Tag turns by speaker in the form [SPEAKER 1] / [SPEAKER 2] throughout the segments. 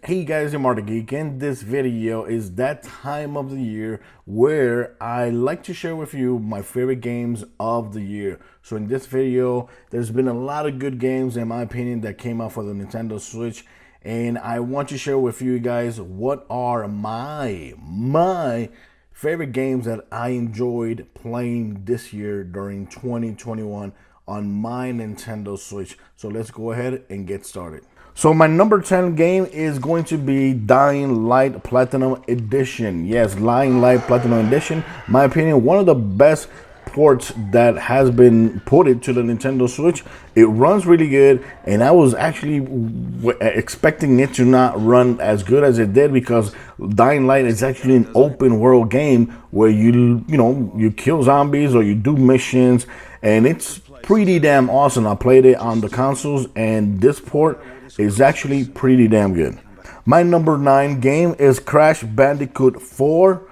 [SPEAKER 1] Hey guys, I'm Marta Geek, and this video is that time of the year where I like to share with you my favorite games of the year. So in this video, there's been a lot of good games in my opinion that came out for the Nintendo Switch, and I want to share with you guys what are my favorite games that I enjoyed playing this year during 2021 on my Nintendo Switch. So let's go ahead and get started. So my number 10 game is going to be Dying Light Platinum Edition. Yes, Dying Light Platinum Edition. My opinion, one of the best ports that has been ported to the Nintendo Switch. It runs really good, and I was actually expecting it to not run as good as it did because Dying Light is actually an open world game where you kill zombies or you do missions, and it's pretty damn awesome. I played it on the consoles, and this port is actually pretty damn good. My number 9 game is Crash Bandicoot 4.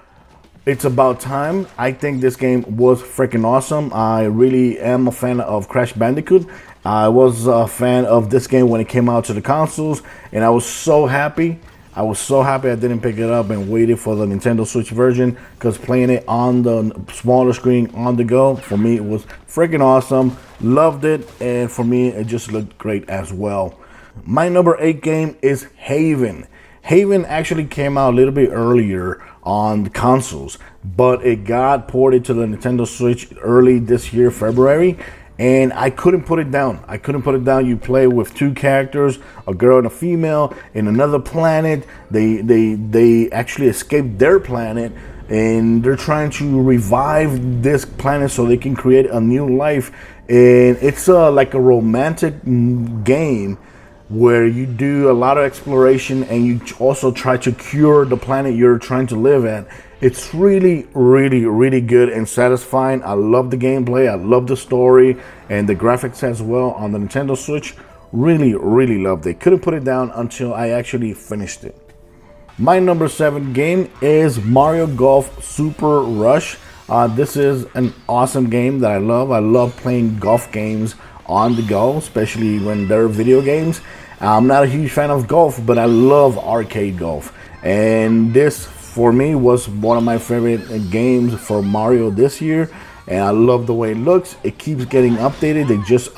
[SPEAKER 1] It's about time. I think this game was freaking awesome. I really am a fan of Crash Bandicoot. I was a fan of this game when it came out to the consoles, and I was so happy. I didn't pick it up and waited for the Nintendo Switch version, because playing it on the smaller screen on the go, for me, it was freaking awesome. Loved it, and for me, it just looked great as well. My number 8 game is Haven. Haven actually came out a little bit earlier on the consoles, but it got ported to the Nintendo Switch early this year, February, and I couldn't put it down. You play with two characters, a girl and a female, in another planet. They actually escaped their planet, and they're trying to revive this planet so they can create a new life. And it's like a romantic game where you do a lot of exploration and you also try to cure the planet you're trying to live at. It's really, really, really good and satisfying. I love the gameplay, I love the story, and the graphics as well on the Nintendo Switch. Really, really loved it. Couldn't put it down until I actually finished it. My number 7 game is Mario Golf Super Rush. This is an awesome game that I love. I love playing golf games on the go, especially when they're video games. I'm not a huge fan of golf, but I love arcade golf, and this for me was one of my favorite games for Mario this year, and I love the way it looks. It keeps getting updated. They just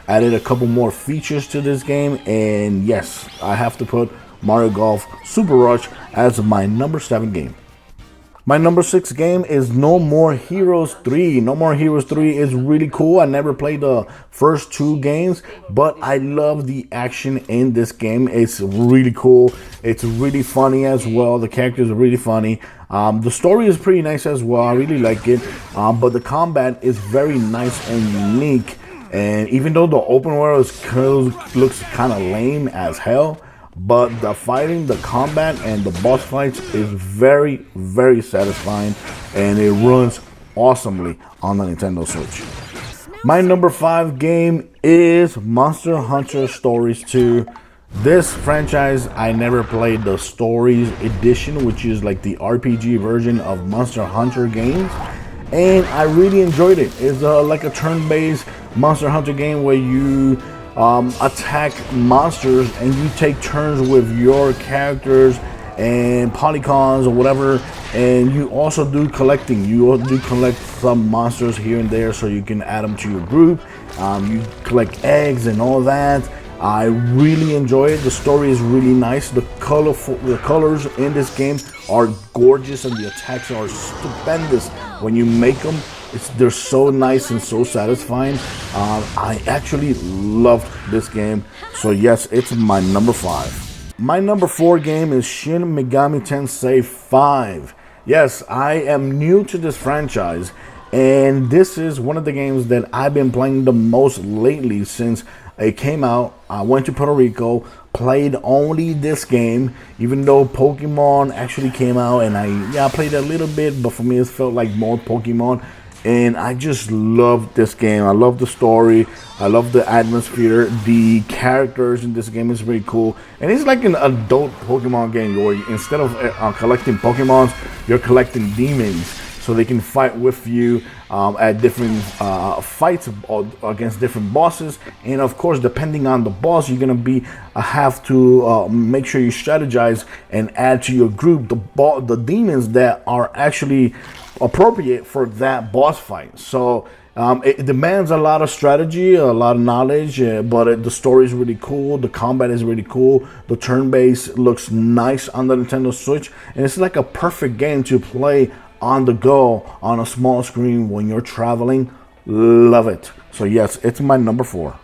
[SPEAKER 1] added a couple more features to this game, and yes, I have to put Mario Golf Super Rush as my number 7 game. My number 6 game is No More Heroes 3. No More Heroes 3 is really cool. I never played the first 2 games, but I love the action in this game. It's really cool. It's really funny as well. The characters are really funny. The story is pretty nice as well. I really like it. But the combat is very nice and unique. And even though the open world looks kind of lame as hell, but the fighting, the combat, and the boss fights is very, very satisfying, and it runs awesomely on the Nintendo Switch. My number 5 game is Monster Hunter Stories 2. This franchise, I never played the Stories Edition, which is like the RPG version of Monster Hunter games, and I really enjoyed it. It's like a turn-based Monster Hunter game where you attack monsters, and you take turns with your characters and polygons or whatever, and you also do collecting. You do collect some monsters here and there so you can add them to your group. You collect eggs and all that. I really enjoy it. The story is really nice. The colors in this game are gorgeous, and the attacks are stupendous when you make them. They're so nice and so satisfying. I actually loved this game. So yes, it's my number 5. My number 4 game is Shin Megami Tensei 5. Yes, I am new to this franchise, and this is one of the games that I've been playing the most lately since it came out. I went to Puerto Rico, played only this game, even though Pokemon actually came out, and I played a little bit, but for me it felt like more Pokemon. And I just love this game. I love the story. I love the atmosphere. The characters in this game is really cool. And it's like an adult Pokemon game where instead of collecting Pokemons, you're collecting demons. so they can fight with you at different fights or against different bosses. And of course, depending on the boss, you're gonna be have to make sure you strategize and add to your group the demons that are actually appropriate for that boss fight. So it demands a lot of strategy, a lot of knowledge, but the story is really cool. The combat is really cool. The turn-based looks nice on the Nintendo Switch, and it's like a perfect game to play on the go on a small screen when you're traveling. Love it. So yes, it's my number 4.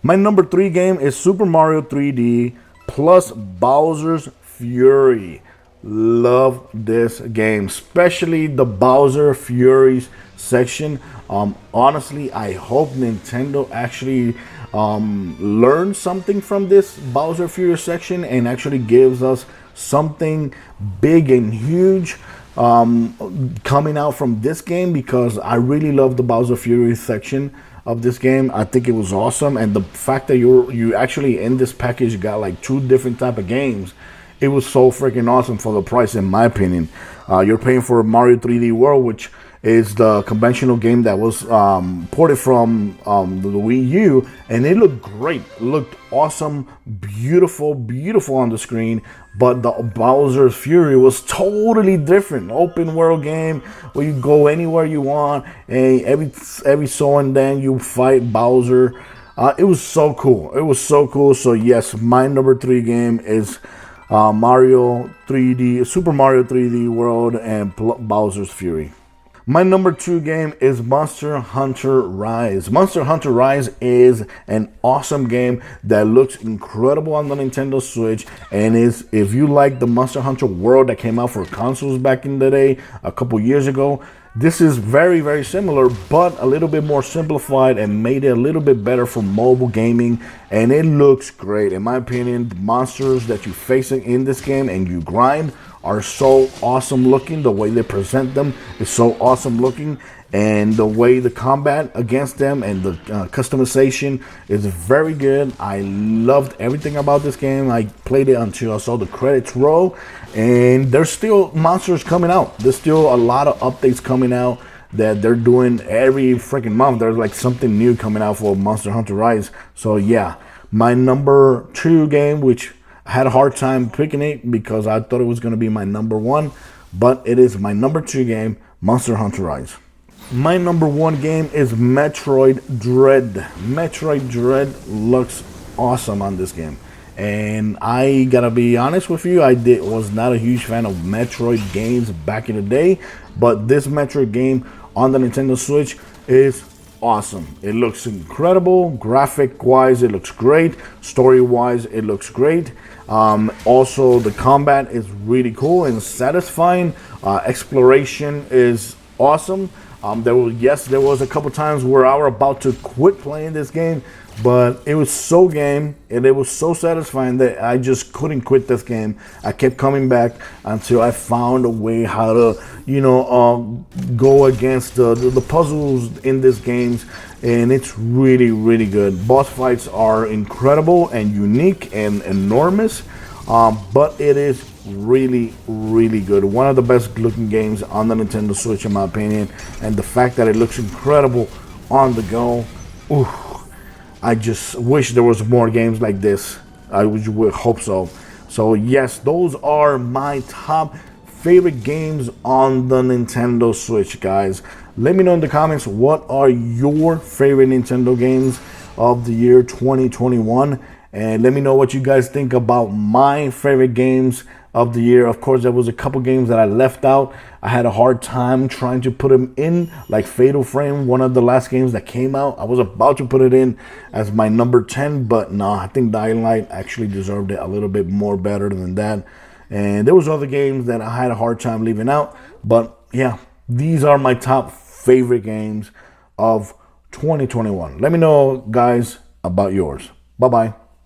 [SPEAKER 1] My number 3 game is Super Mario 3D plus Bowser's Fury. Love this game, especially the Bowser Furies section. Honestly, I hope Nintendo actually learns something from this Bowser Fury section and actually gives us something big and huge coming out from this game, because I really love the Bowser Fury section of this game. I think it was awesome, and the fact that you actually in this package got like 2 different type of games, it was so freaking awesome for the price, in my opinion. You're paying for Mario 3D World, which is the conventional game that was ported from the Wii U, and it looked great. It looked awesome, beautiful, beautiful on the screen. But the Bowser's Fury was totally different. Open world game where you go anywhere you want, and every so and then you fight Bowser. It was so cool. It was so cool. So yes, my number 3 game is Mario 3D, Super Mario 3D World, and Bowser's Fury. My number 2 game is Monster Hunter Rise. Monster Hunter Rise is an awesome game that looks incredible on the Nintendo Switch, and if you like the Monster Hunter World that came out for consoles back in the day, a couple years ago, this is very, very similar, but a little bit more simplified and made it a little bit better for mobile gaming, and it looks great. In my opinion, the monsters that you face in this game and you grind are so awesome looking. The way they present them is so awesome looking, and the way the combat against them and the customization is very good. I loved everything about this game. I played it until I saw the credits roll, and there's still monsters coming out. There's still a lot of updates coming out that they're doing every freaking month. There's like something new coming out for Monster Hunter Rise. So yeah, my number 2 game, which I had a hard time picking it because I thought it was going to be my number 1, but it is my number 2 game, Monster Hunter Rise. My number 1 game is Metroid Dread. Metroid Dread looks awesome on this game, and I gotta be honest with you, was not a huge fan of Metroid games back in the day, but this Metroid game on the Nintendo Switch is awesome. It looks incredible. Graphic wise, it looks great. Story wise, it looks great. Also, the combat is really cool and satisfying. Exploration is awesome. There was a couple times where I was about to quit playing this game, but it was so game and it was so satisfying that I just couldn't quit this game. I kept coming back until I found a way how to, go against the puzzles in this games, and it's really, really good. Boss fights are incredible and unique and enormous, but it is really, really good. One of the best looking games on the Nintendo Switch, in my opinion, and the fact that it looks incredible on the go. Ooh, I just wish there was more games like this. I would hope so. So yes, those are my top favorite games on the Nintendo Switch, guys. Let me know in the comments, what are your favorite Nintendo games of the year 2021, and let me know what you guys think about my favorite games of the year. Of course, there was a couple games that I left out. I had a hard time trying to put them in, like Fatal Frame, one of the last games that came out. I was about to put it in as my number 10, but no, I think Dying Light actually deserved it a little bit more better than that. And there was other games that I had a hard time leaving out, but yeah, these are my top favorite games of 2021. Let me know, guys, about yours. Bye-bye.